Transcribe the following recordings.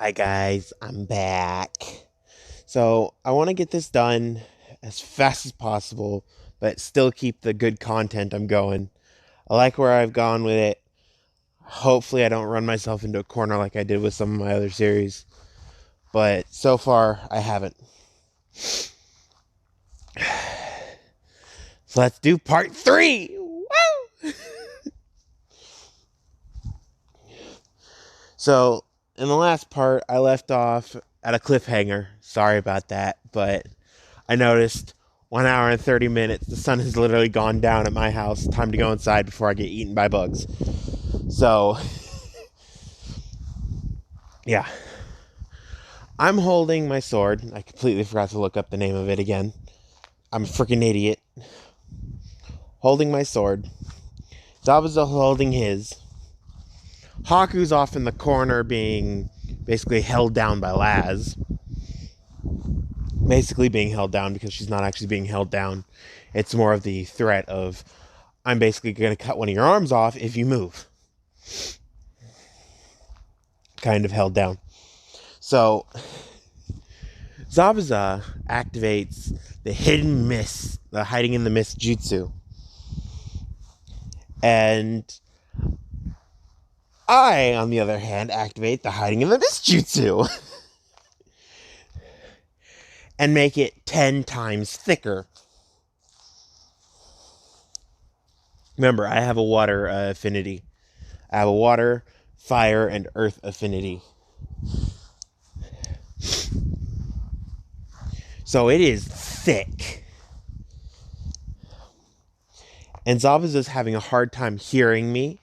Hi guys, I'm back. So I want to get this done as fast as possible, but still keep the good content I'm going. I like where I've gone with it. Hopefully I don't run myself into a corner like I did with some of my other series, but so far I haven't. So let's do part 3! Woo! So in the last part I left off at a cliffhanger. Sorry about that, but I noticed 1 hour and 30 minutes. The sun has literally gone down at my house. Time to go inside before I get eaten by bugs. So, yeah. I'm holding my sword. I completely forgot to look up the name of it again. I'm a freaking idiot. Holding my sword. Zabuza holding his. Haku's off in the corner being basically held down by Laz. Basically being held down because she's not actually being held down. It's more of the threat of, I'm basically going to cut one of your arms off if you move. Kind of held down. So, Zabuza activates the hidden mist, the hiding in the mist jutsu. And I, on the other hand, activate the hiding in the mist jutsu. And make it 10 times thicker. Remember, I have a water affinity. I have a water, fire, and earth affinity. So it is thick. And Zabuza's having a hard time hearing me.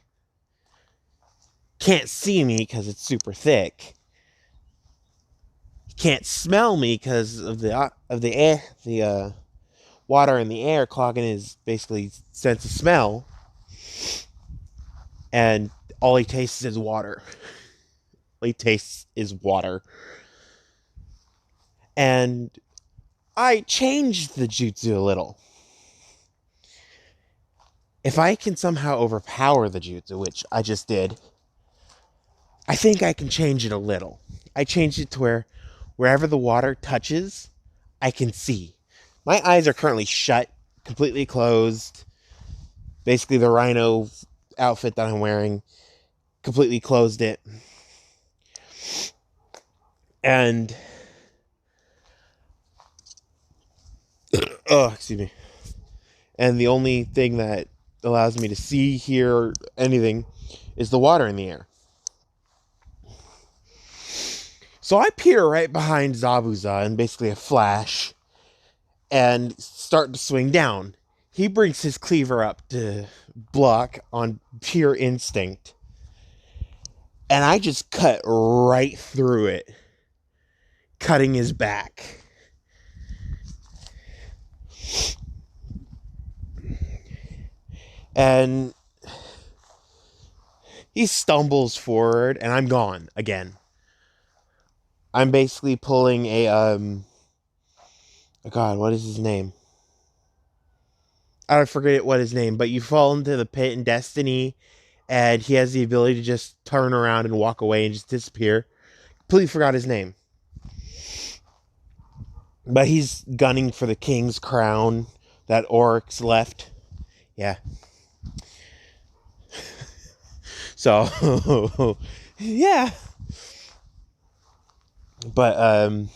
Can't see me because it's super thick. Can't smell me because of the air, the water in the air clogging his basically sense of smell. And all he tastes is water. All he tastes is water. And I changed the jutsu a little. If I can somehow overpower the jutsu, which I just did, I think I can change it a little. I changed it to where wherever the water touches, I can see. My eyes are currently shut, completely closed. Basically, the rhino outfit that I'm wearing completely closed it. And excuse me. And the only thing that allows me to see, hear anything is the water in the air. So I peer right behind Zabuza in basically a flash and start to swing down. He brings his cleaver up to block on pure instinct. And I just cut right through it, cutting his back. And he stumbles forward, and I'm gone again. I'm basically pulling a, oh God, what is his name? I forget what his name, but you fall into the pit in Destiny, and he has the ability to just turn around and walk away and just disappear. Completely forgot his name. But he's gunning for the king's crown that Oryx left. Yeah. So, yeah. But,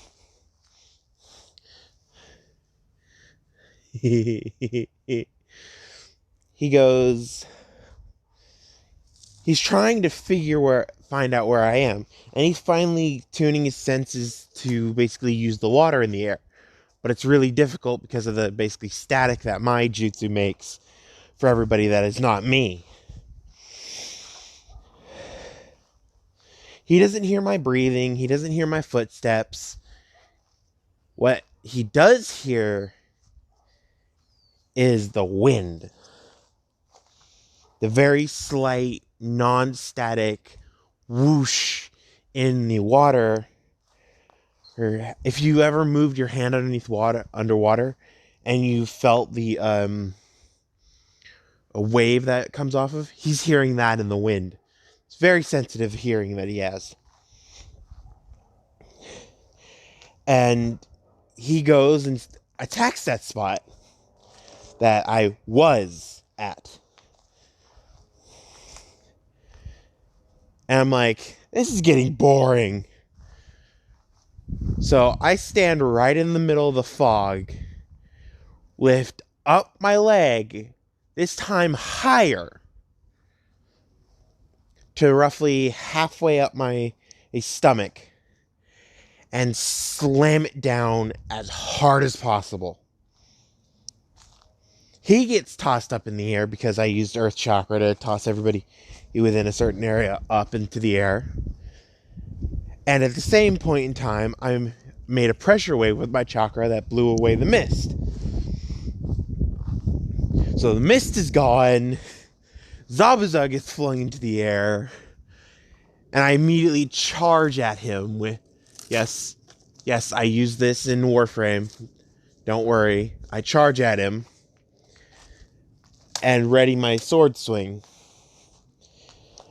he goes, he's trying to find out where I am. And he's finally tuning his senses to basically use the water in the air. But it's really difficult because of the basically static that my jutsu makes for everybody that is not me. He doesn't hear my breathing. He doesn't hear my footsteps. What he does hear is the wind. The very slight, non-static whoosh in the water. Or if you ever moved your hand underwater, and you felt the a wave that comes off of, he's hearing that in the wind. It's very sensitive hearing that he has. And he goes and attacks that spot that I was at. And I'm like, this is getting boring. So I stand right in the middle of the fog, lift up my leg, this time higher, to roughly halfway up my stomach, and slam it down as hard as possible. He gets tossed up in the air because I used Earth Chakra to toss everybody within a certain area up into the air. And at the same point in time, I made a pressure wave with my chakra that blew away the mist. So the mist is gone. Zabuza gets flung into the air. And I immediately charge at him with... Yes, I use this in Warframe. Don't worry. I charge at him. And ready my sword swing.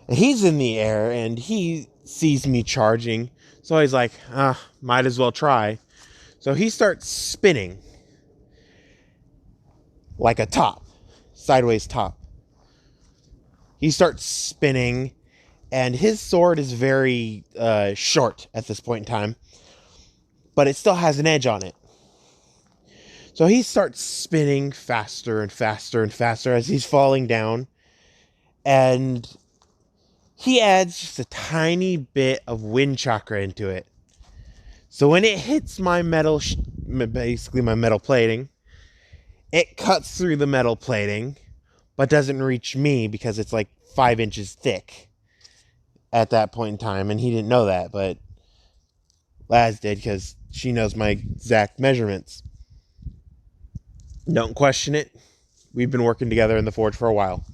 And he's in the air, and he sees me charging. So he's like, might as well try. So he starts spinning. Like a top. Sideways top. He starts spinning. And his sword is very short at this point in time. But it still has an edge on it. So he starts spinning faster and faster and faster as he's falling down. And he adds just a tiny bit of wind chakra into it. So when it hits my metal, basically my metal plating, it cuts through the metal plating, but doesn't reach me because it's like 5 inches thick at that point in time. And he didn't know that, but Laz did because she knows my exact measurements. Don't question it. We've been working together in the forge for a while.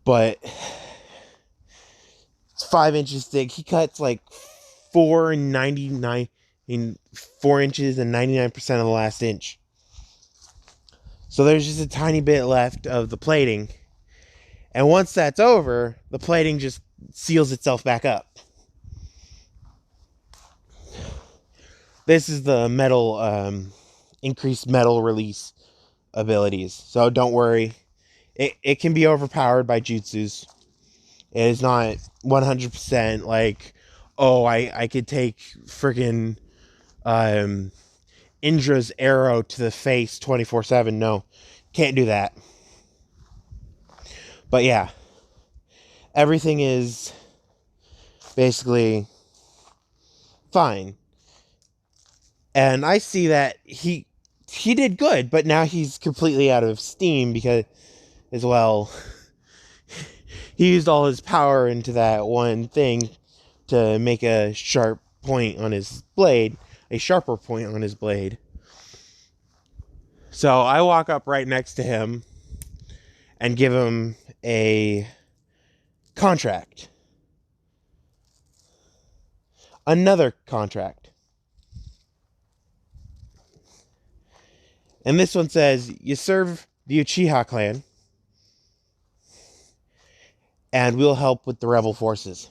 But it's 5 inches thick. He cuts like 4 inches and 99% of the last inch. So there's just a tiny bit left of the plating. And once that's over, the plating just seals itself back up. This is the metal, increased metal release abilities. So don't worry. It can be overpowered by jutsus. It is not 100% like, oh, I could take freaking Indra's arrow to the face 24/7. No, can't do that. But yeah, everything is basically fine. And I see that he did good, but now he's completely out of steam because, as well, he used all his power into that one thing to make a sharp point on his blade, a sharper point on his blade. So I walk up right next to him and give him a contract. Another contract. And this one says, you serve the Uchiha clan, and we'll help with the rebel forces.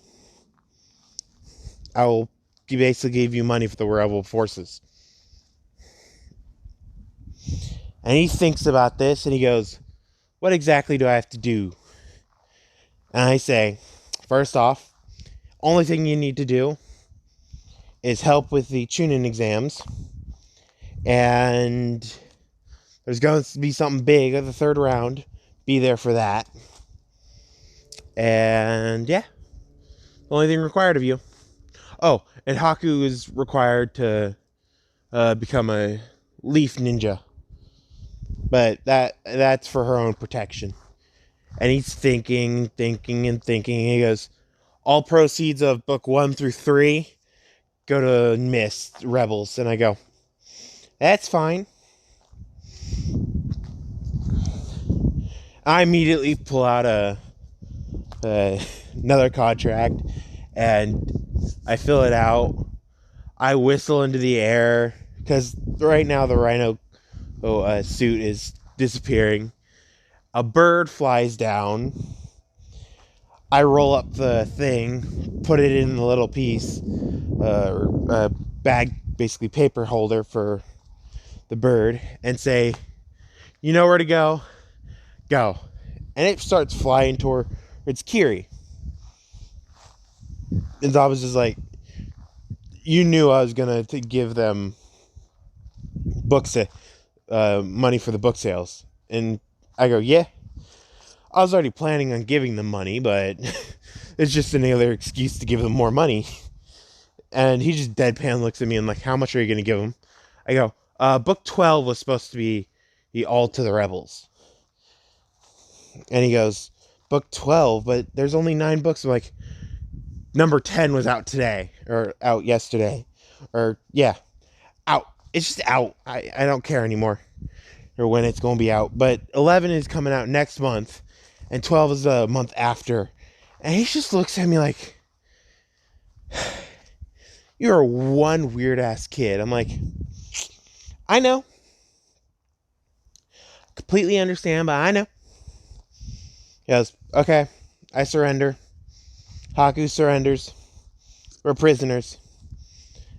I will basically give you money for the rebel forces. And he thinks about this, and he goes, what exactly do I have to do? And I say, first off, only thing you need to do is help with the Chunin exams. And there's going to be something big at the third round. Be there for that. And yeah, the only thing required of you. Oh, and Haku is required to become a leaf ninja. But that's for her own protection. And he's thinking. And he goes, all proceeds of book 1 through 3 go to Mist Rebels. And I go, that's fine. I immediately pull out another contract, and I fill it out. I whistle into the air because right now the Rhino suit is disappearing. A bird flies down. I roll up the thing, put it in a little piece, bag basically paper holder for the bird, and say, you know where to go, go. And it starts flying towards Kiri. And Zabuza's is like, you knew I was going to give them books, money for the book sales. And I go, yeah. I was already planning on giving them money, but it's just another excuse to give them more money. And he just deadpan looks at me and like, how much are you going to give him? I go, book 12 was supposed to be the All to the Rebels. And he goes, book 12? But there's only 9 books. I'm like, number 10 was out today, or out yesterday. Or, yeah, out. It's just out. I don't care anymore, or when it's going to be out. But 11 is coming out next month, and 12 is the month after. And he just looks at me like, you're one weird-ass kid. I'm like, I know. Completely understand, but I know. He goes, okay, I surrender. Haku surrenders. We're prisoners.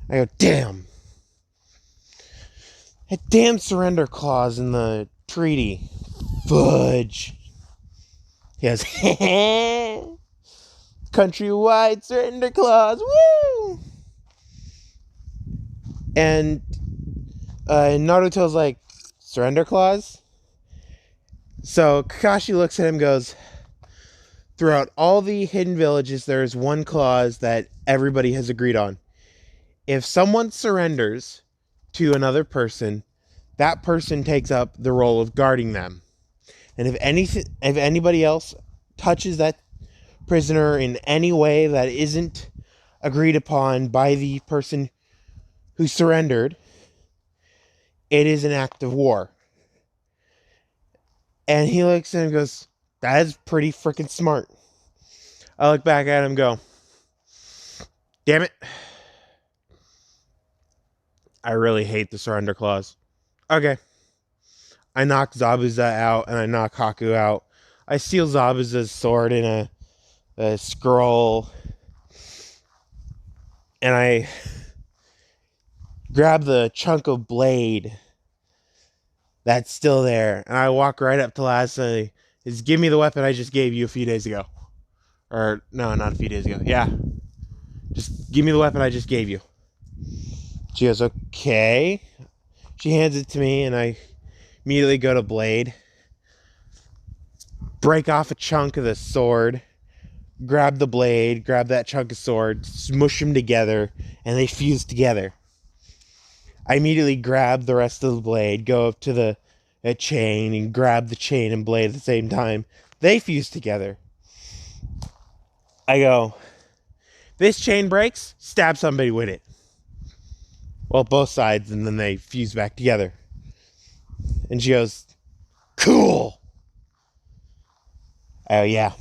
I go, damn. That damn surrender clause in the treaty. Fudge. He goes, countrywide surrender clause. Woo! And Naruto's like, surrender clause? So Kakashi looks at him and goes, throughout all the hidden villages, there is one clause that everybody has agreed on. If someone surrenders to another person, that person takes up the role of guarding them. And if anybody else touches that prisoner in any way that isn't agreed upon by the person who surrendered, it is an act of war. And he looks at him and goes, that is pretty freaking smart. I look back at him and go, damn it. I really hate the surrender clause. Okay. I knock Zabuza out and I knock Haku out. I steal Zabuza's sword in a scroll. And I grab the chunk of blade that's still there. And I walk right up to Laz and say, give me the weapon I just gave you a few days ago. Or, no, not a few days ago. Yeah. Just give me the weapon I just gave you. She goes, okay. She hands it to me, and I immediately go to blade. Break off a chunk of the sword. Grab the blade. Grab that chunk of sword. Smush them together, and they fuse together. I immediately grab the rest of the blade. Go up to the chain, and grab the chain and blade at the same time. They fuse together. I go, this chain breaks, stab somebody with it. Well, both sides, and then they fuse back together. And she goes, cool. Oh, yeah.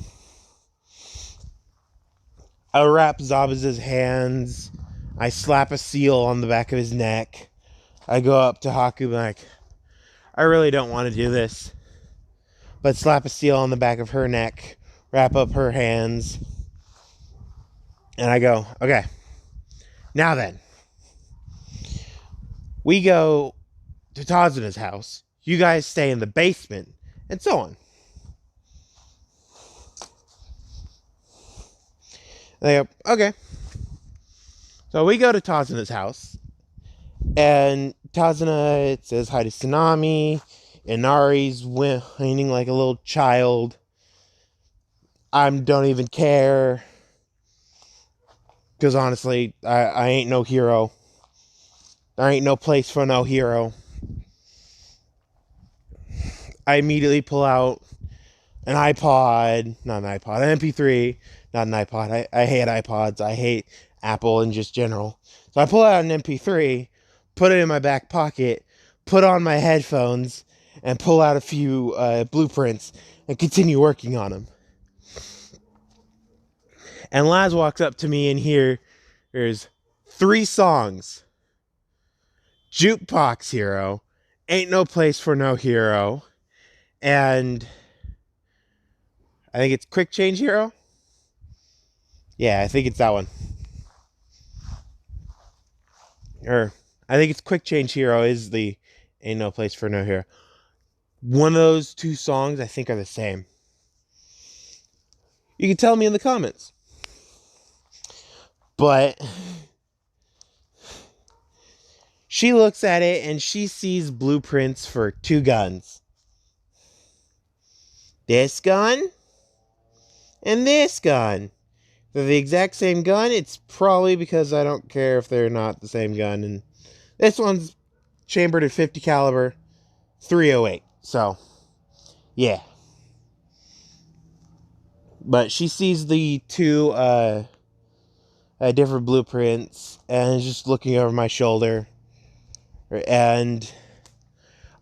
I wrap Zabuza's hands. I slap a seal on the back of his neck. I go up to Haku and like, I really don't want to do this. But slap a seal on the back of her neck. Wrap up her hands. And I go, okay, now then, we go to Tazuna's house. You guys stay in the basement, and so on. And they go, okay. So we go to Tazuna's house, and Tazuna, it says hi to Tsunami. Inari's whining like a little child. I don't even care. Because honestly, I ain't no hero. There ain't no place for no hero. I immediately pull out an iPod, not an iPod, an MP3, not an iPod. I hate iPods. I hate Apple in just general. So I pull out an MP3, put it in my back pocket, put on my headphones, and pull out a few blueprints and continue working on them. And Laz walks up to me, and here's 3 songs. Jukebox Hero, Ain't No Place for No Hero, and I think it's Quick Change Hero. Yeah, I think it's that one. Or I think it's Quick Change Hero is the Ain't No Place for No Hero. One of those two songs I think are the same. You can tell me in the comments. But she looks at it and she sees blueprints for two guns. This gun and this gun. They're the exact same gun. It's probably because I don't care if they're not the same gun. And this one's chambered at 50 caliber 308. So, yeah. But she sees the two different blueprints and is just looking over my shoulder. And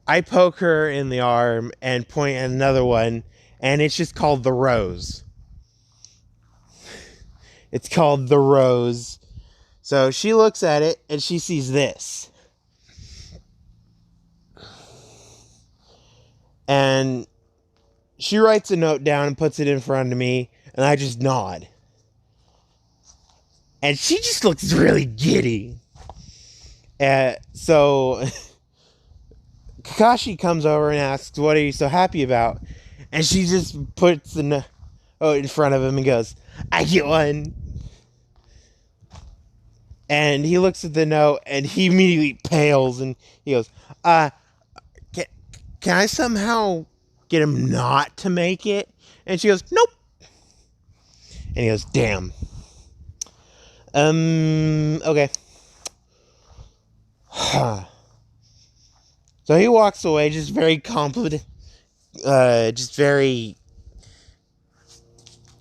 I poke her in the arm and point at another one. And it's just called the Rose. It's called the Rose. So she looks at it and she sees this. And she writes a note down and puts it in front of me. And I just nod. And she just looks really giddy. So Kakashi comes over and asks, "What are you so happy about?" And she just puts the note in front of him and goes, "I get one." And he looks at the note and he immediately pales and he goes, can I somehow get him not to make it?" And she goes, "Nope." And he goes, "Damn. Okay." So he walks away just very confident, just very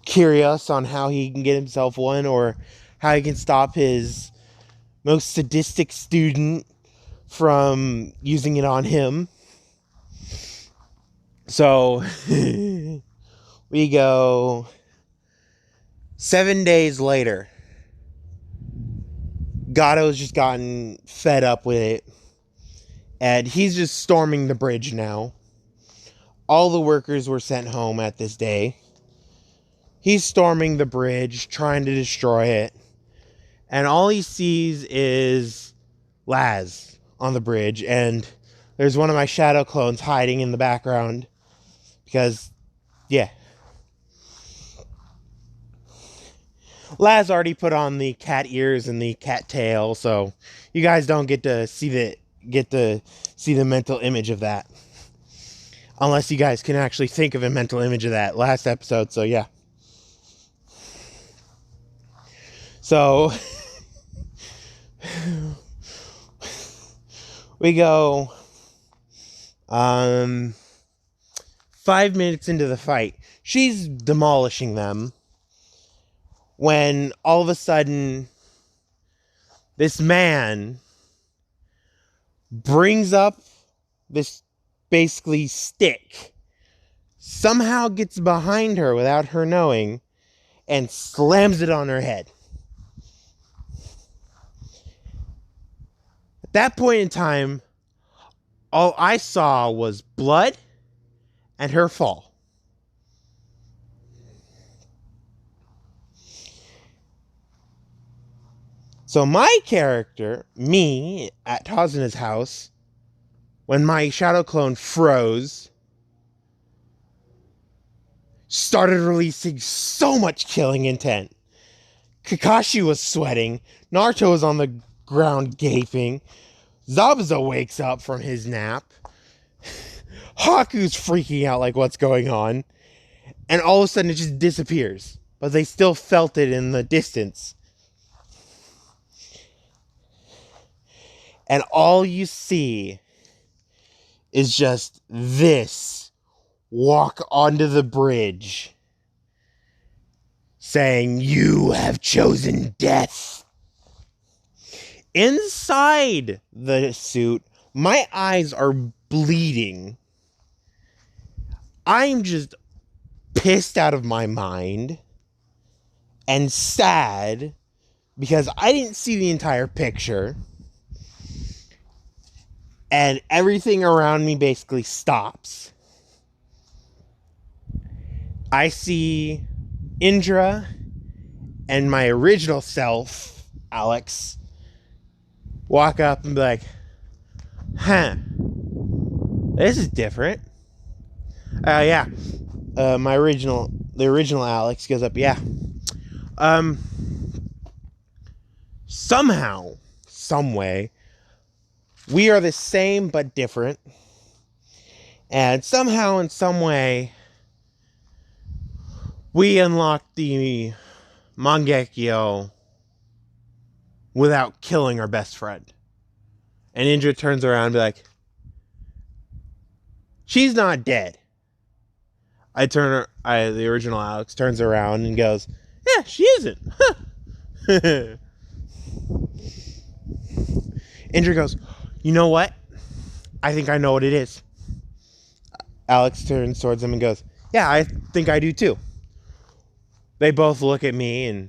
curious on how he can get himself one or how he can stop his most sadistic student from using it on him. So we go 7 days later. Gato's just gotten fed up with it. And he's just storming the bridge now. All the workers were sent home at this day. He's storming the bridge, trying to destroy it. And all he sees is Laz on the bridge. And there's one of my shadow clones hiding in the background. Because, yeah. Laz already put on the cat ears and the cat tail. So you guys don't get to see the mental image of that. Unless you guys can actually think of a mental image of that last episode. So, yeah. So we go 5 minutes into the fight. She's demolishing them when all of a sudden this man brings up this basically stick, somehow gets behind her without her knowing, and slams it on her head. At that point in time, all I saw was blood and her fall. So my character, me, at Tazina's house, when my shadow clone froze, started releasing so much killing intent. Kakashi was sweating. Naruto was on the ground gaping. Zabuza wakes up from his nap. Haku's freaking out like what's going on. And all of a sudden it just disappears. But they still felt it in the distance. And all you see is just this walk onto the bridge saying, "You have chosen death." Inside the suit, my eyes are bleeding. I'm just pissed out of my mind and sad because I didn't see the entire picture. And everything around me basically stops. I see Indra and my original self, Alex, walk up and be like, huh, this is different. Yeah. The original Alex goes up, yeah. Somehow, some way, we are the same but different. And somehow, in some way, we unlocked the Mangekyo without killing our best friend. And Indra turns around and be like, she's not dead. The original Alex turns around and goes, yeah, she isn't. Huh. Indra goes, you know what? I think I know what it is. Alex turns towards him and goes, yeah, I think I do too. They both look at me and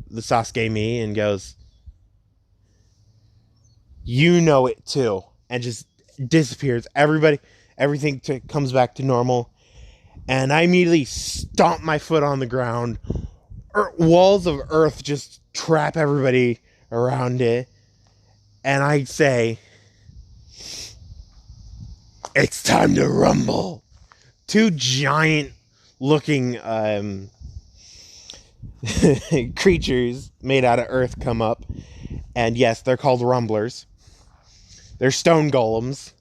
the Sasuke me and goes, you know it too. And just disappears. Everything comes back to normal. And I immediately stomp my foot on the ground. Walls of earth just trap everybody around it. And I say, it's time to rumble. Two giant looking creatures made out of earth come up. And yes, they're called rumblers. They're stone golems.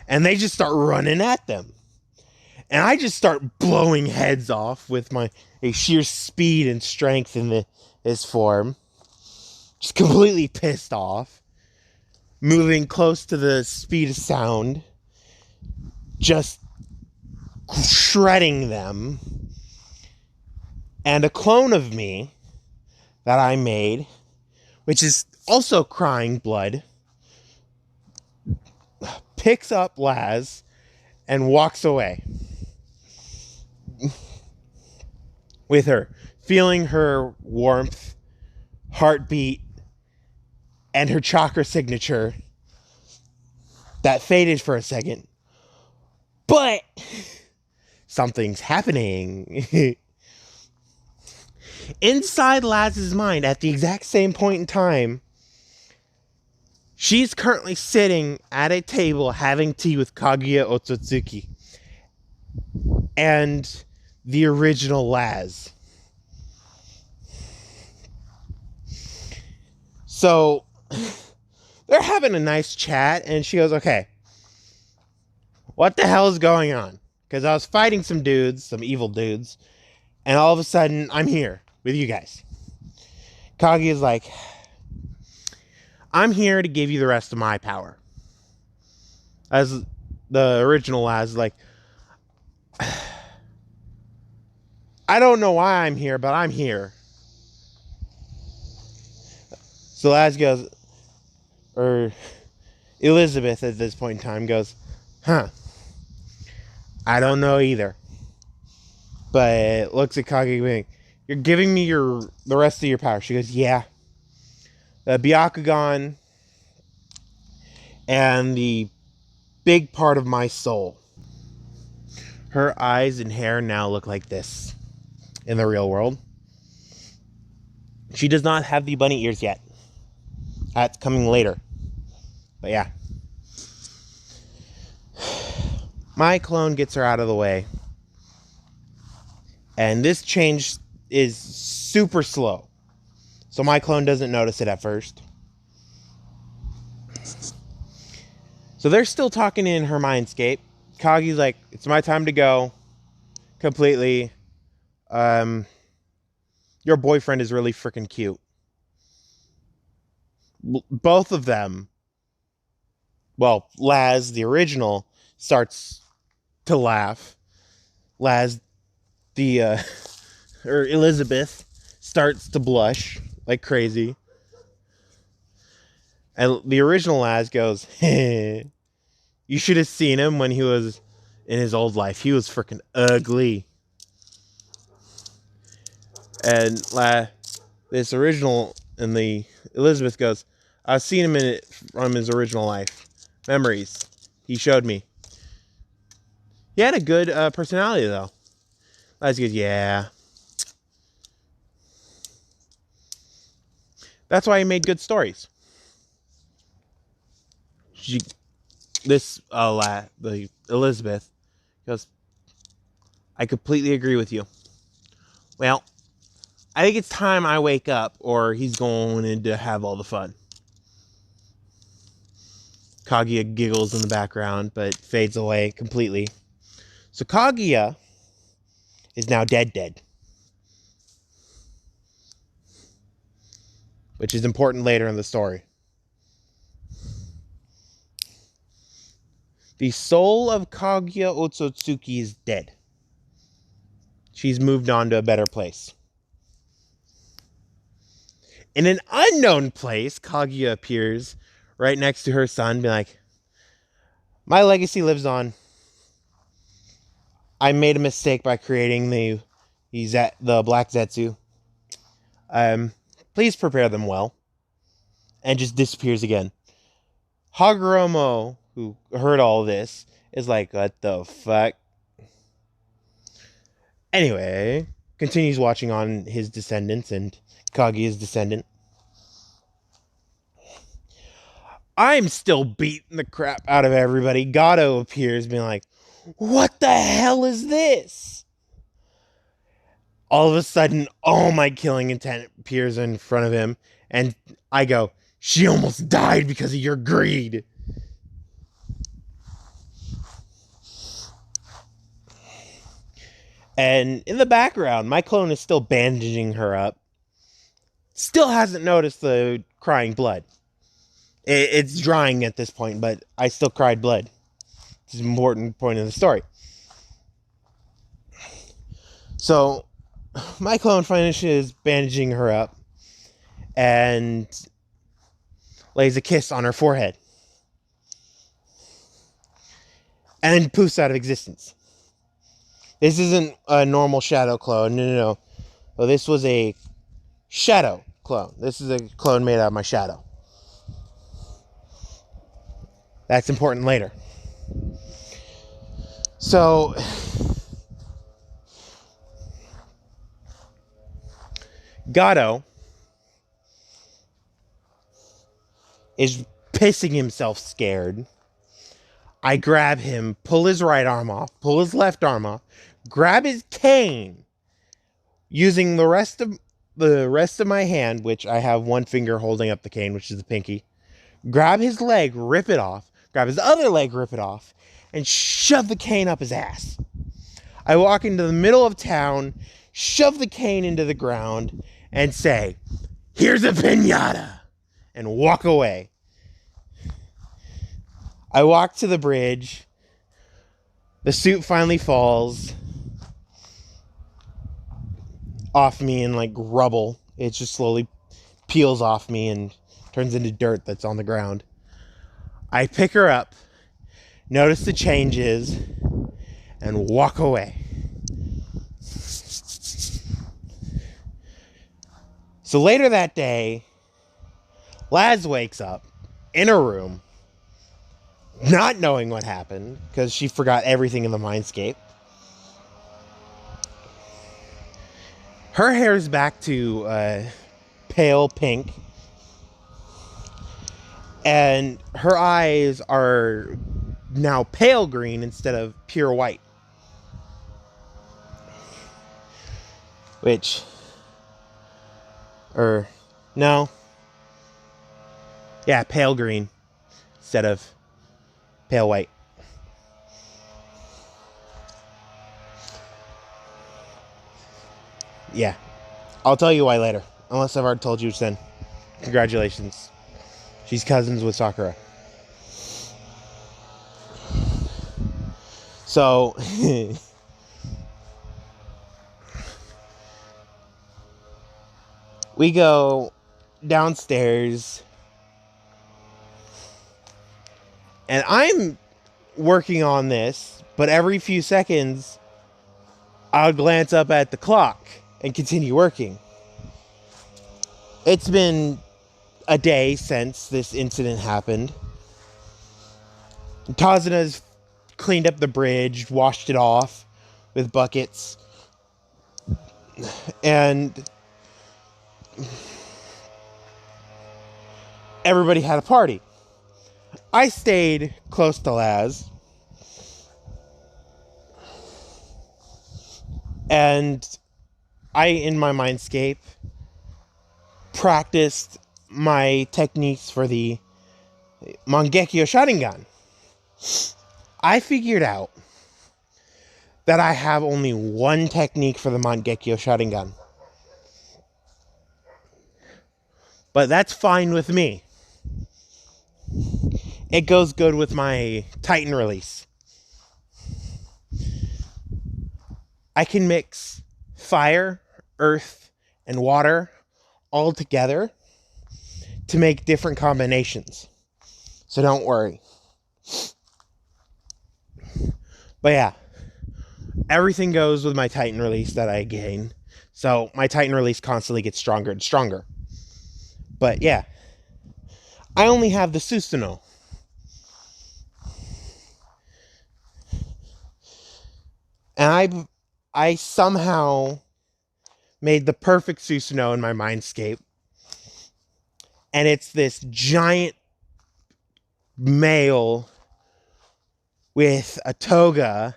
And they just start running at them. And I just start blowing heads off with my sheer speed and strength in this form. Just completely pissed off. Moving close to the speed of sound. Just shredding them. And a clone of me that I made, which is also crying blood, picks up Laz and walks away with her, feeling her warmth, heartbeat, and her chakra signature that faded for a second. But something's happening. Inside Laz's mind, at the exact same point in time, she's currently sitting at a table having tea with Kaguya Otsutsuki and the original Laz. So they're having a nice chat, and she goes, okay, what the hell is going on? Because I was fighting some evil dudes, and all of a sudden, I'm here with you guys. Kaguya's like, I'm here to give you the rest of my power. As the original Laz is like, I don't know why I'm here, but I'm here. So Laz goes, or Elizabeth at this point in time goes, huh, I don't know either. But looks at Kaguya, you're giving me the rest of your power. She goes, yeah. The Byakugan and the big part of my soul. Her eyes and hair now look like this in the real world. She does not have the bunny ears yet. That's coming later. But yeah. My clone gets her out of the way. And this change is super slow. So my clone doesn't notice it at first. So they're still talking in her mindscape. Kagi's like, it's my time to go. Completely. Your boyfriend is really freaking cute. Both of them. Well, Laz, the original, starts to laugh. Laz, or Elizabeth, starts to blush like crazy. And the original Laz goes, you should have seen him when he was in his old life. He was freaking ugly. And this original, and the Elizabeth goes, I've seen him from his original life. Memories. He showed me. He had a good personality, though. Laz goes, yeah. That's why he made good stories. the Elizabeth goes, I completely agree with you. Well, I think it's time I wake up or he's going to have all the fun. Kaguya giggles in the background, but fades away completely. So Kaguya is now dead. Which is important later in the story. The soul of Kaguya Otsutsuki is dead. She's moved on to a better place. In an unknown place, Kaguya appears right next to her son, being like, my legacy lives on. I made a mistake by creating the Black Zetsu. Please prepare them well. And just disappears again. Hagoromo, who heard all this, is like, what the fuck? Anyway, continues watching on his descendants and Kaguya's descendant. I'm still beating the crap out of everybody. Gato appears being like, what the hell is this? All of a sudden, all my killing intent appears in front of him. And I go, she almost died because of your greed. And in the background, my clone is still bandaging her up. Still hasn't noticed the crying blood. It's drying at this point, but I still cried blood. It's an important point of the story. So, my clone finishes bandaging her up and lays a kiss on her forehead. And then poofs out of existence. This isn't a normal shadow clone. No. Well, this was a shadow clone. This is a clone made out of my shadow. That's important later. So, Gato is pissing himself scared. I grab him, pull his right arm off, pull his left arm off, grab his cane, using the rest of my hand, which I have one finger holding up the cane, which is the pinky. Grab his leg, rip it off. Grab his other leg, rip it off, and shove the cane up his ass. I walk into the middle of town, shove the cane into the ground, and say, here's a piñata, and walk away. I walk to the bridge. The suit finally falls off me in like rubble. It just slowly peels off me and turns into dirt that's on the ground. I pick her up, notice the changes, and walk away. So later that day, Laz wakes up in her room, not knowing what happened, because she forgot everything in the mindscape. Her hair is back to pale pink. And her eyes are now pale green instead of pure white. Pale green instead of pale white. Yeah, I'll tell you why later, unless I've already told you then. Congratulations. She's cousins with Sakura. So, we go downstairs, and I'm working on this, but every few seconds, I'll glance up at the clock and continue working. It's been a day since this incident happened. Tazuna's cleaned up the bridge, washed it off with buckets, and everybody had a party. I stayed close to Laz. And I, in my mindscape, practiced my techniques for the Mangekyo Sharingan. I figured out that I have only one technique for the Mangekyo Sharingan. But that's fine with me. It goes good with my Titan release. I can mix fire, earth, and water all together to make different combinations. So don't worry. But yeah, everything goes with my Titan release that I gain. So my Titan release constantly gets stronger and stronger. But yeah, I only have the Susanoo. And I somehow made the perfect Susanoo in my mindscape. And it's this giant male with a toga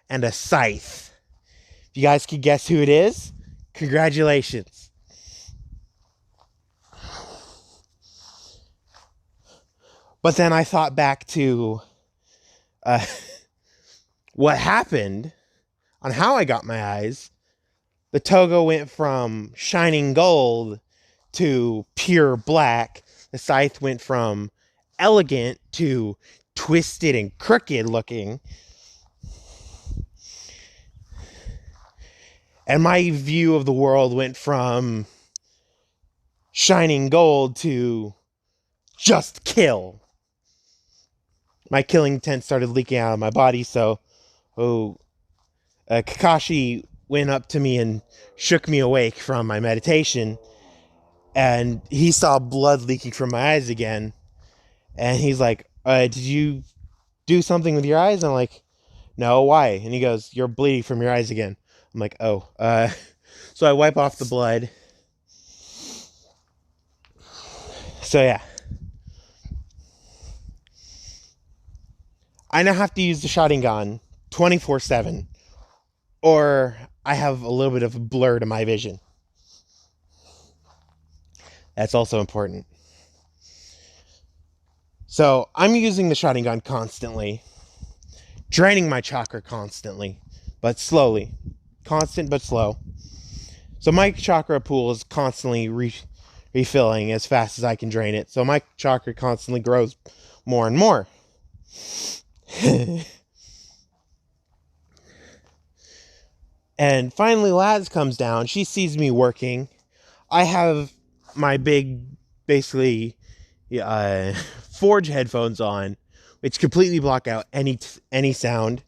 and a scythe. If you guys can guess who it is, congratulations. But then I thought back to what happened on how I got my eyes. The toga went from shining gold to pure black. The scythe went from elegant to twisted and crooked looking. And my view of the world went from shining gold to just kill. My killing intent started leaking out of my body, so Kakashi went up to me and shook me awake from my meditation, and he saw blood leaking from my eyes again, and he's like, did you do something with your eyes? And I'm like, no, why? And he goes, you're bleeding from your eyes again. I'm like, oh. So I wipe off the blood. So yeah. I now have to use the Sharingan 24/7, or I have a little bit of a blur to my vision. That's also important. So I'm using the Sharingan constantly, draining my chakra constantly, but slowly. Constant but slow. So my chakra pool is constantly refilling as fast as I can drain it. So my chakra constantly grows more and more. And finally Laz comes down. She sees me working. I have my big, basically, Forge headphones on, which completely block out any sound.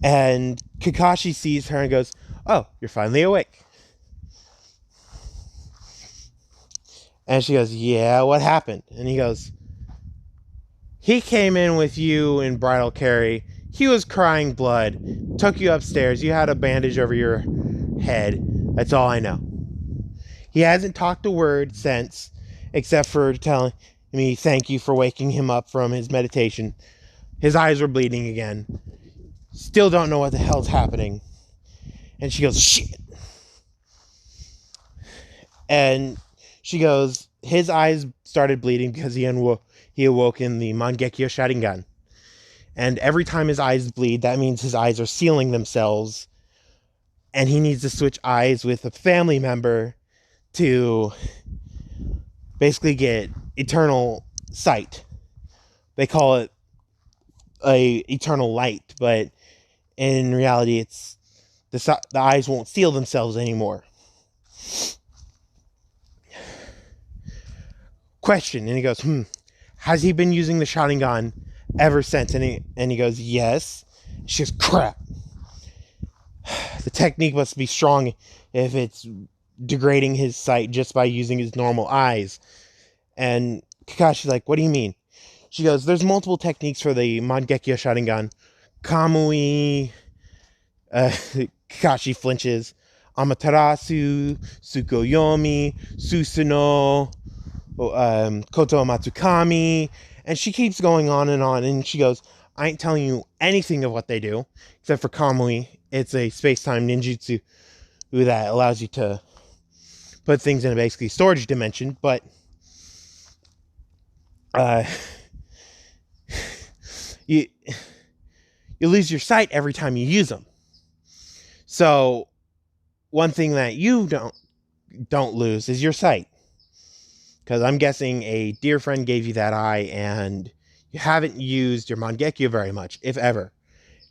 And Kakashi sees her and goes, oh, you're finally awake. And she goes, yeah, what happened? And he goes, he came in with you in bridal carry. He was crying blood. Took you upstairs. You had a bandage over your head. That's all I know. He hasn't talked a word since, except for telling me thank you for waking him up from his meditation. His eyes were bleeding again. Still don't know what the hell's happening. And she goes, shit. And she goes, his eyes started bleeding because he awoke in the Mangekyo Sharingan. And every time his eyes bleed, that means his eyes are sealing themselves. And he needs to switch eyes with a family member to basically get eternal sight. They call it a eternal light, but in reality, it's the eyes won't seal themselves anymore. Question, and he goes, has he been using the Sharingan ever since? And he goes, yes. She goes, crap. The technique must be strong if it's degrading his sight just by using his normal eyes. And Kakashi's like, what do you mean? She goes, there's multiple techniques for the Mangekyo Sharingan. Kamui, Kakashi flinches. Amaterasu, Tsukuyomi, Susanoo, Koto Matsukami, and she keeps going on, and she goes, I ain't telling you anything of what they do, except for Kamui. It's a space-time ninjutsu that allows you to put things in a basically storage dimension, but uh, you lose your sight every time you use them. So one thing that you don't lose is your sight. Because I'm guessing a dear friend gave you that eye and you haven't used your Mangekyo very much, if ever.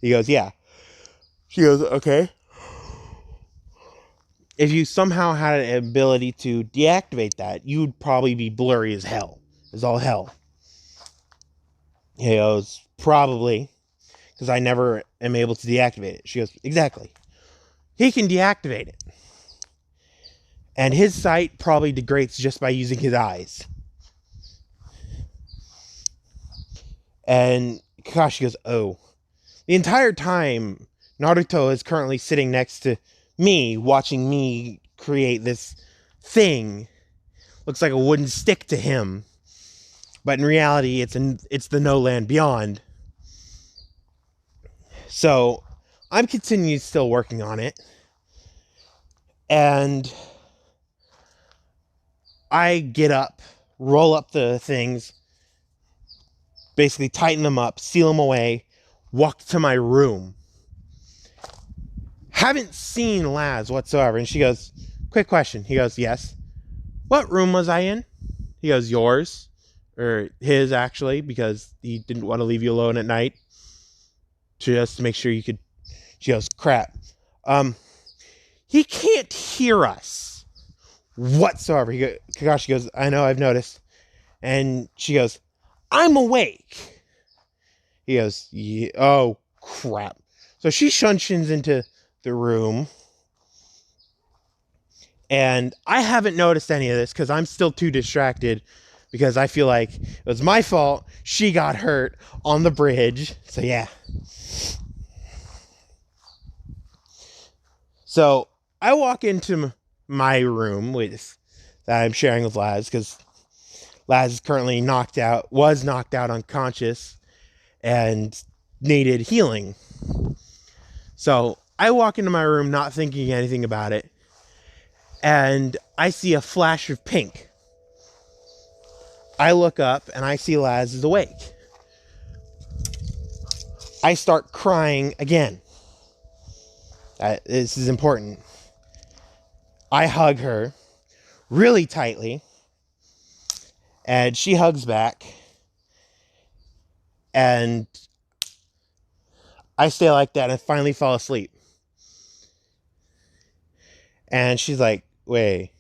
He goes, yeah. She goes, okay. If you somehow had an ability to deactivate that, you'd probably be blurry as hell. As all hell. He goes, probably. Because I never am able to deactivate it. She goes, exactly. He can deactivate it. And his sight probably degrades just by using his eyes. And Kakashi goes, oh. The entire time, Naruto is currently sitting next to me, watching me create this thing. Looks like a wooden stick to him. But in reality, it's the No Land Beyond. So, I'm continuing still working on it. And I get up, roll up the things, basically tighten them up, seal them away, walk to my room. Haven't seen Laz whatsoever. And she goes, quick question. He goes, yes. What room was I in? He goes, yours. Or his, actually, because he didn't want to leave you alone at night. Just to make sure you could. She goes, crap. He can't hear us whatsoever. Kakashi goes, I know, I've noticed. And she goes, I'm awake. He goes, yeah, oh, crap. So she shunshins into the room. And I haven't noticed any of this because I'm still too distracted because I feel like it was my fault. She got hurt on the bridge. So, yeah. So, I walk into my room that I'm sharing with Laz because Laz is currently was knocked out unconscious and needed healing. So, I walk into my room not thinking anything about it. And I see a flash of pink. I look up and I see Laz is awake. I start crying again. This is important. I hug her really tightly. And she hugs back. And I stay like that and finally fall asleep. And she's like, wait.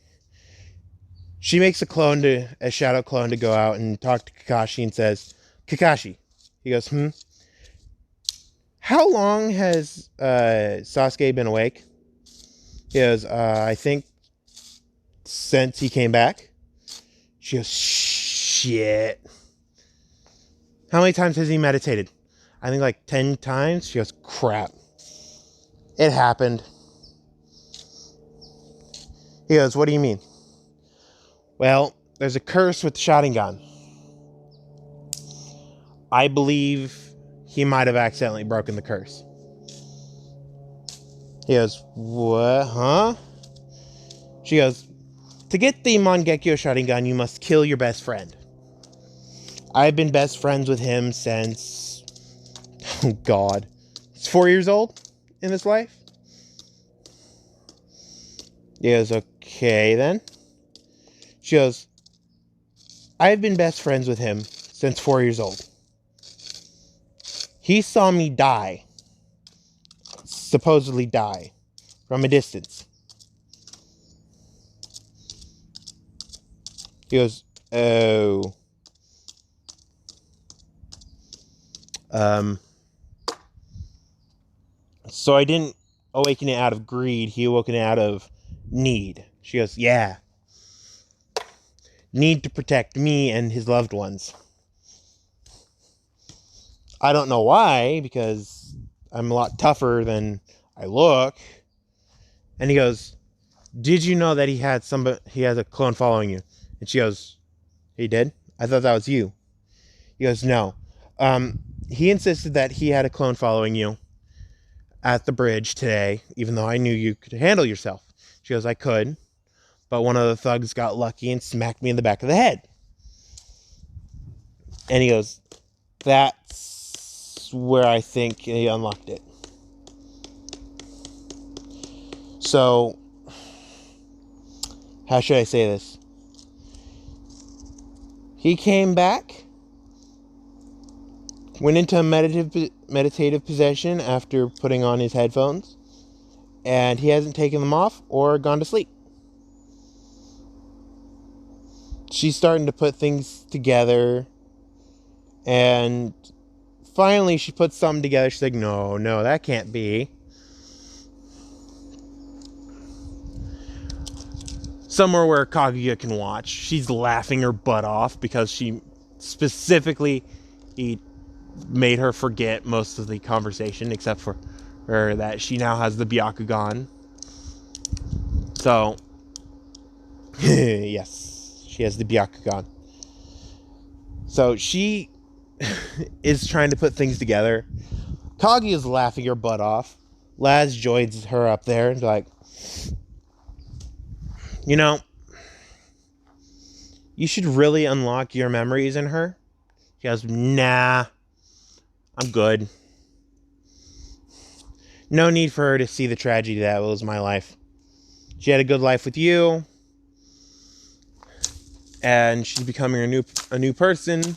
She makes a shadow clone to go out and talk to Kakashi and says, Kakashi. He goes, how long has Sasuke been awake? He goes, I think since he came back. She goes, shit. How many times has he meditated? I think like 10 times. She goes, crap. It happened. He goes, what do you mean? Well, there's a curse with the Sharingan. I believe he might have accidentally broken the curse. He goes, what? Huh? She goes, to get the Mangekyo Sharingan, you must kill your best friend. I've been best friends with him since, oh God, he's 4 years old in his life. He goes, okay then. She goes, I've been best friends with him since 4 years old. He saw me die, supposedly die, from a distance. He goes, oh. So I didn't awaken it out of greed, he awoken it out of need. She goes, yeah. Need to protect me and his loved ones. I don't know why, because I'm a lot tougher than I look. And he goes, did you know that he has a clone following you? And she goes, He did? I thought that was you. He goes, no. He insisted that he had a clone following you at the bridge today, even though I knew you could handle yourself. She goes, I could, but one of the thugs got lucky and smacked me in the back of the head. And he goes, that's where I think he unlocked it. So, how should I say this? He came back, went into a meditative position after putting on his headphones, and he hasn't taken them off or gone to sleep. She's starting to put things together, and finally she puts something together. She's like, no, that can't be. Somewhere where Kaguya can watch. She's laughing her butt off because she specifically made her forget most of the conversation, except for her that she now has the Byakugan. So, yes, she has the Byakugan. So she is trying to put things together. Kaguya is laughing her butt off. Laz joins her up there and like, you know, you should really unlock your memories in her. She goes, nah, I'm good. No need for her to see the tragedy that was my life. She had a good life with you, and she's becoming a new person.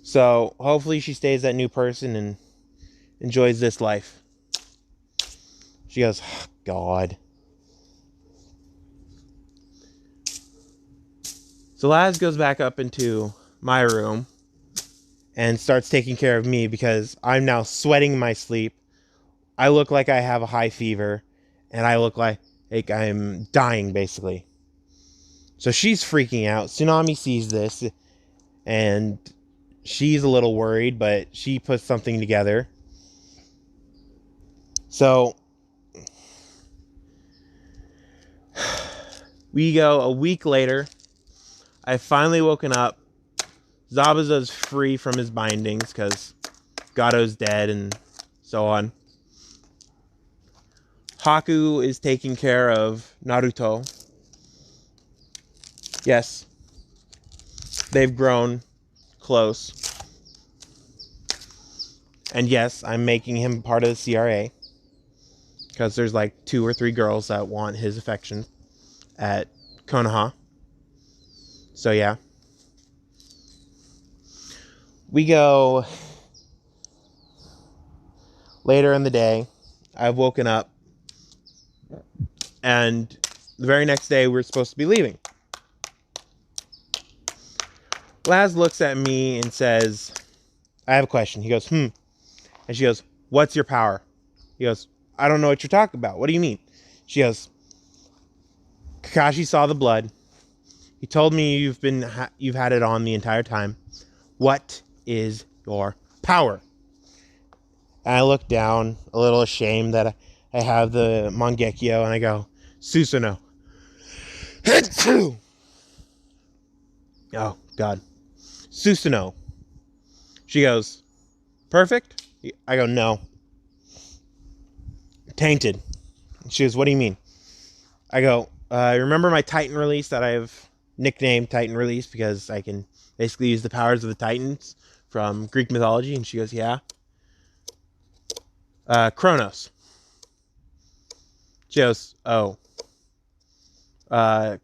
So hopefully she stays that new person and enjoys this life. She goes, oh, God. So Laz goes back up into my room and starts taking care of me because I'm now sweating in my sleep. I look like I have a high fever, and I look like I'm dying, basically. So she's freaking out. Tsunami sees this, and she's a little worried, but she puts something together. So we go a week later. I've finally woken up. Zabuza's free from his bindings because Gato's dead and so on. Haku is taking care of Naruto. Yes, they've grown close. And yes, I'm making him part of the CRA because there's like 2 or 3 girls that want his affection at Konoha. So yeah. We go later in the day. I've woken up, and the very next day we're supposed to be leaving. Laz looks at me and says, I have a question. He goes, And she goes, what's your power? He goes, I don't know what you're talking about. What do you mean? She goes, Kakashi saw the blood. He told me you've had it on the entire time. What is your power? And I look down, a little ashamed that I have the Mangekyo, and I go, Susanoo. Oh, God. Susanoo. She goes, perfect? I go, no. Tainted. She goes, what do you mean? I go, remember my Titan release that I've nicknamed Titan release because I can basically use the powers of the Titans from Greek mythology? And she goes, yeah. Kronos. She goes, oh.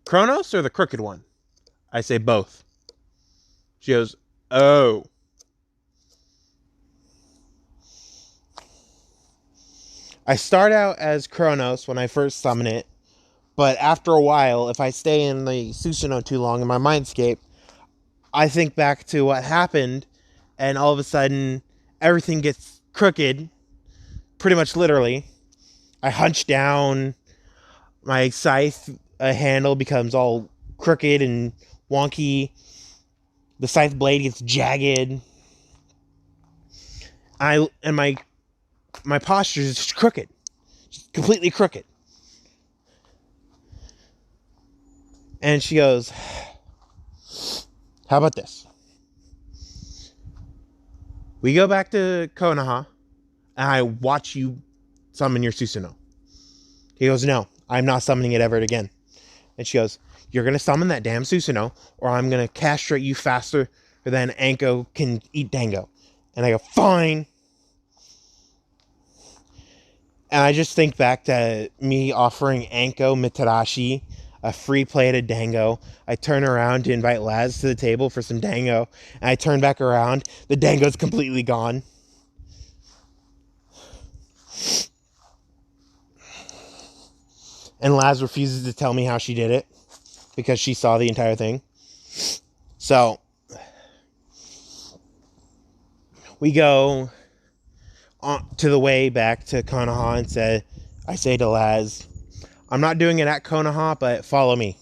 Kronos or the crooked one? I say both. She goes, oh. I start out as Kronos when I first summon it, but after a while, if I stay in the Susanoo too long in my mindscape, I think back to what happened, and all of a sudden, everything gets crooked, pretty much literally. I hunch down, my scythe handle becomes all crooked and wonky, the scythe blade gets jagged, and my posture is just crooked, just completely crooked. And she goes, how about this? We go back to Konoha, and I watch you summon your Susanoo. He goes, no, I'm not summoning it ever again. And she goes, you're going to summon that damn Susanoo, or I'm going to castrate you faster than Anko can eat Dango. And I go, fine. And I just think back to me offering Anko Mitarashi a free plate of Dango. I turn around to invite Laz to the table for some Dango, and I turn back around. The Dango's completely gone. And Laz refuses to tell me how she did it because she saw the entire thing. So we go to the way back to Konoha and I say to Laz, I'm not doing it at Konoha, but follow me.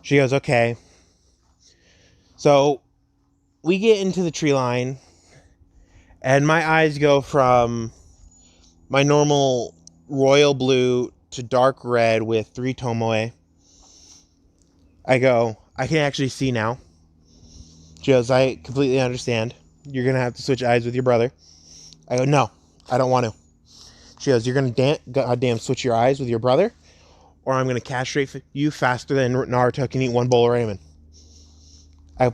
She goes, okay. So we get into the tree line, and my eyes go from my normal royal blue to dark red with 3 tomoe. I go, I can actually see now. She goes, I completely understand. You're going to have to switch eyes with your brother. I go, no, I don't want to. She goes, you're going to goddamn switch your eyes with your brother, or I'm going to castrate you faster than Naruto can eat 1 bowl of ramen. I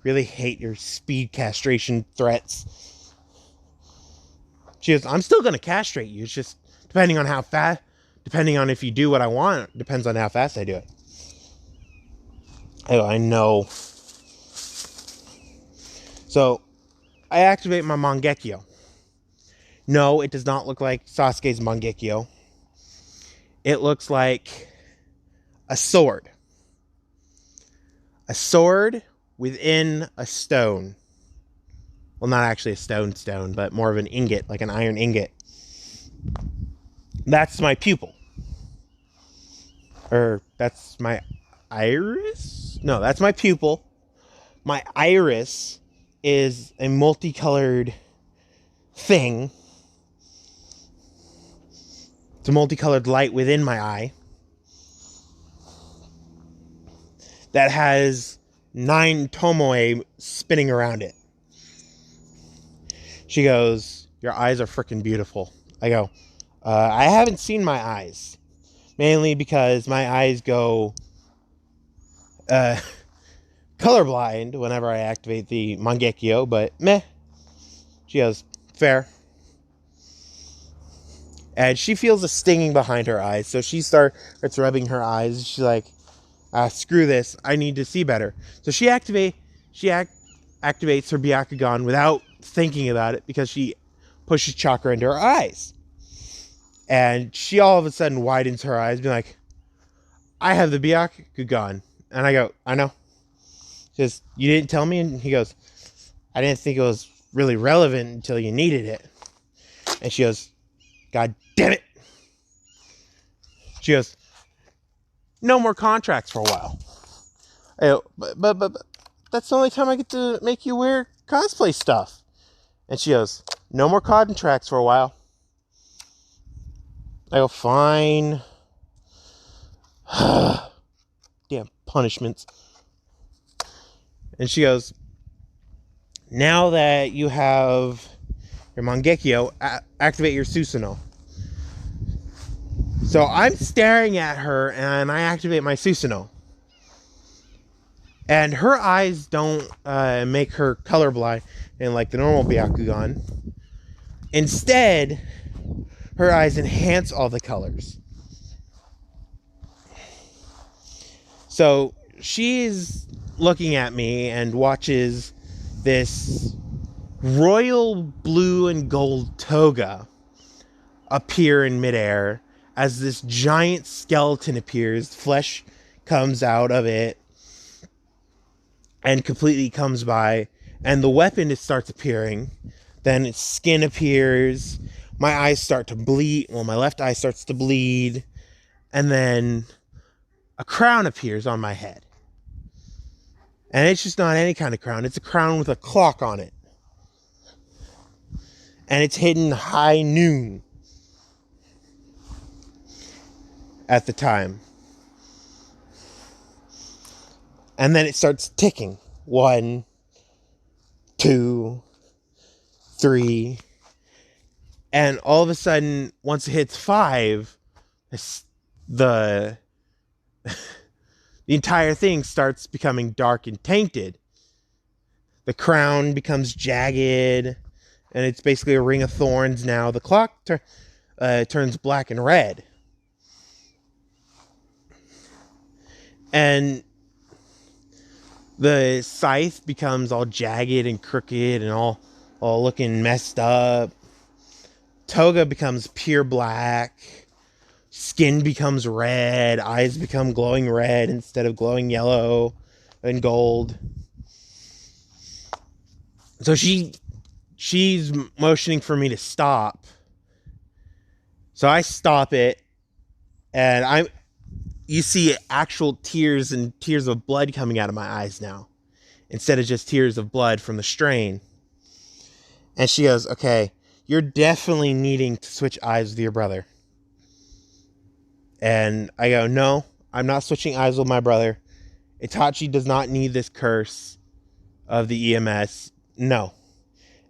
really hate your speed castration threats. She goes, I'm still going to castrate you. It's just depending on how fast, depending on if you do what I want, depends on how fast I do it. I go, I know. So I activate my Mangekyo. No, it does not look like Sasuke's Mangekyo. It looks like a sword. A sword within a stone. Well, not actually a stone, but more of an ingot, like an iron ingot. That's my pupil. Or that's my iris? No, that's my pupil. My iris is a multicolored thing. It's a multicolored light within my eye that has 9 tomoe spinning around it. She goes, your eyes are freaking beautiful. I go, I haven't seen my eyes. Mainly because my eyes go colorblind whenever I activate the Mangekyo, but meh. She goes, fair. And she feels a stinging behind her eyes, so she starts rubbing her eyes. She's like, screw this, I need to see better. So she activates her Byakugan without thinking about it because she pushes chakra into her eyes. And she all of a sudden widens her eyes, being like, I have the Byakugan. And I go, I know. She goes, you didn't tell me? And he goes, I didn't think it was really relevant until you needed it. And she goes, God damn it. She goes, no more contracts for a while. I go, but that's the only time I get to make you wear cosplay stuff. And she goes, no more contracts for a while. I go, fine. Damn punishments. And she goes, now that you have your Mangekyo, activate your Susanoo. So I'm staring at her and I activate my Susanoo. And her eyes don't make her colorblind in like the normal Byakugan. Instead, her eyes enhance all the colors. So she's looking at me and watches this royal blue and gold toga appear in midair as this giant skeleton appears. Flesh comes out of it and completely comes by, and the weapon starts appearing. Then its skin appears. My eyes start to bleed. Well, my left eye starts to bleed, and then a crown appears on my head. And it's just not any kind of crown. It's a crown with a clock on it. And it's hidden high noon. at the time. And then it starts ticking. 1, 2, 3. And all of a sudden, once it hits 5, the entire thing starts becoming dark and tainted. The crown becomes jagged, and it's basically a ring of thorns now. The clock turns black and red. And the scythe becomes all jagged and crooked and all looking messed up. Toga becomes pure black. Skin becomes red. Eyes become glowing red instead of glowing yellow and gold. So she's motioning for me to stop. So I stop it, and you see actual tears and tears of blood coming out of my eyes now, instead of just tears of blood from the strain. And she goes, okay, you're definitely needing to switch eyes with your brother. And I go, no, I'm not switching eyes with my brother. Itachi does not need this curse of the EMS. No.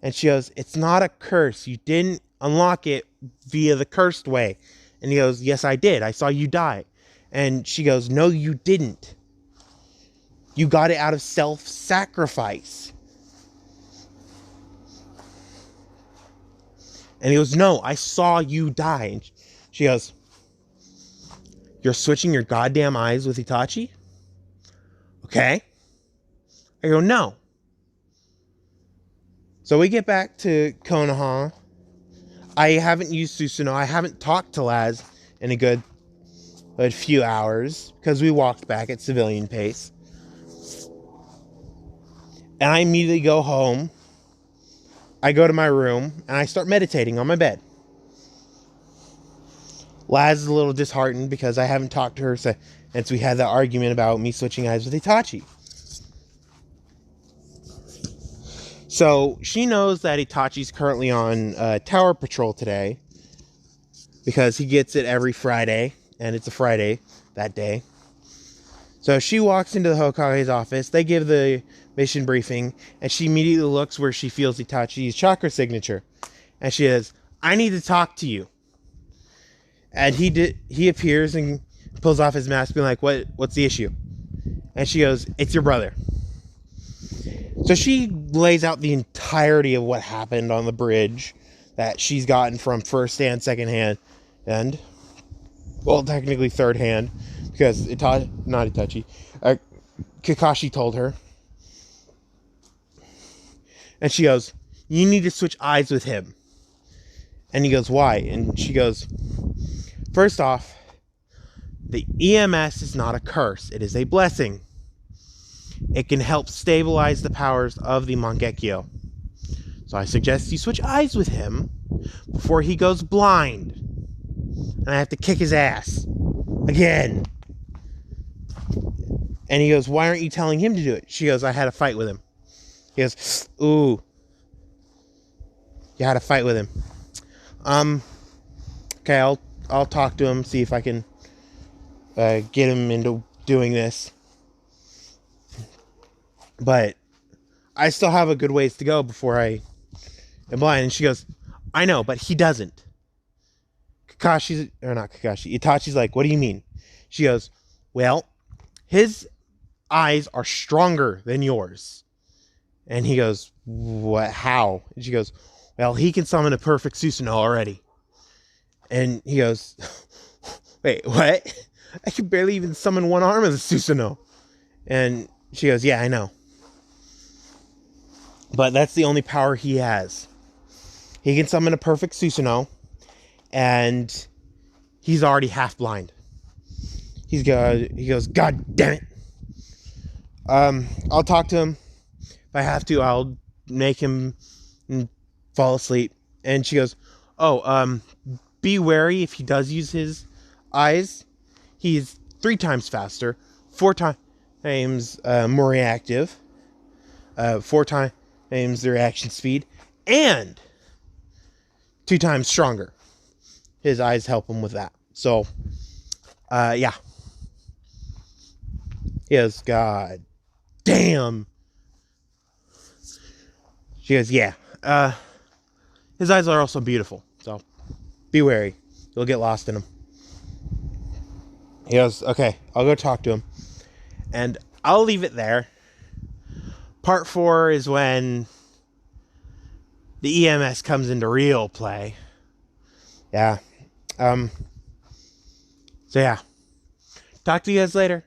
And she goes, it's not a curse. You didn't unlock it via the cursed way. And he goes, yes, I did. I saw you die. And she goes, no, you didn't. You got it out of self-sacrifice. And he goes, no, I saw you die. And she goes, you're switching your goddamn eyes with Itachi? Okay. I go, no. So we get back to Konoha. I haven't used Susanoo. I haven't talked to Laz in a good few hours because we walked back at civilian pace. And I immediately go home. I go to my room and I start meditating on my bed. Laz is a little disheartened because I haven't talked to her since we had that argument about me switching eyes with Itachi. So she knows that Itachi's currently on tower patrol today because he gets it every Friday, and it's a Friday that day. So she walks into the Hokage's office. They give the mission briefing, and she immediately looks where she feels Itachi's chakra signature. And she says, I need to talk to you. And he appears and pulls off his mask, being like, what's the issue? And she goes, it's your brother. So she lays out the entirety of what happened on the bridge that she's gotten from first hand, second hand, and, well, technically third hand, because Kakashi told her. And she goes, you need to switch eyes with him. And he goes, why? And she goes, first off, the EMS is not a curse. It is a blessing. It can help stabilize the powers of the Mangekyo. So I suggest you switch eyes with him before he goes blind. And I have to kick his ass. Again. And he goes, why aren't you telling him to do it? She goes, I had a fight with him. He goes, ooh. You had a fight with him. Okay, I'll talk to him, see if I can get him into doing this. But I still have a good ways to go before I am blind. And she goes, I know, but he doesn't. Itachi's like, what do you mean? She goes, well, his eyes are stronger than yours. And he goes, what? How? And she goes, well, he can summon a perfect Susanoo already. And he goes, wait, what? I can barely even summon one arm of the Susanoo. And she goes, yeah, I know. But that's the only power he has. He can summon a perfect Susanoo, and he's already half blind. He goes, God damn it. I'll talk to him. If I have to, I'll make him fall asleep. And she goes, be wary if he does use his eyes. He's 3 times faster, 4 times more reactive, 4 times the reaction speed, and 2 times stronger. His eyes help him with that. So Yeah. He goes, God damn. She goes, yeah. His eyes are also beautiful, so be wary. You'll get lost in them. He goes, okay, I'll go talk to him. And I'll leave it there. Part 4 is when the EMS comes into real play. Yeah. So yeah. Talk to you guys later.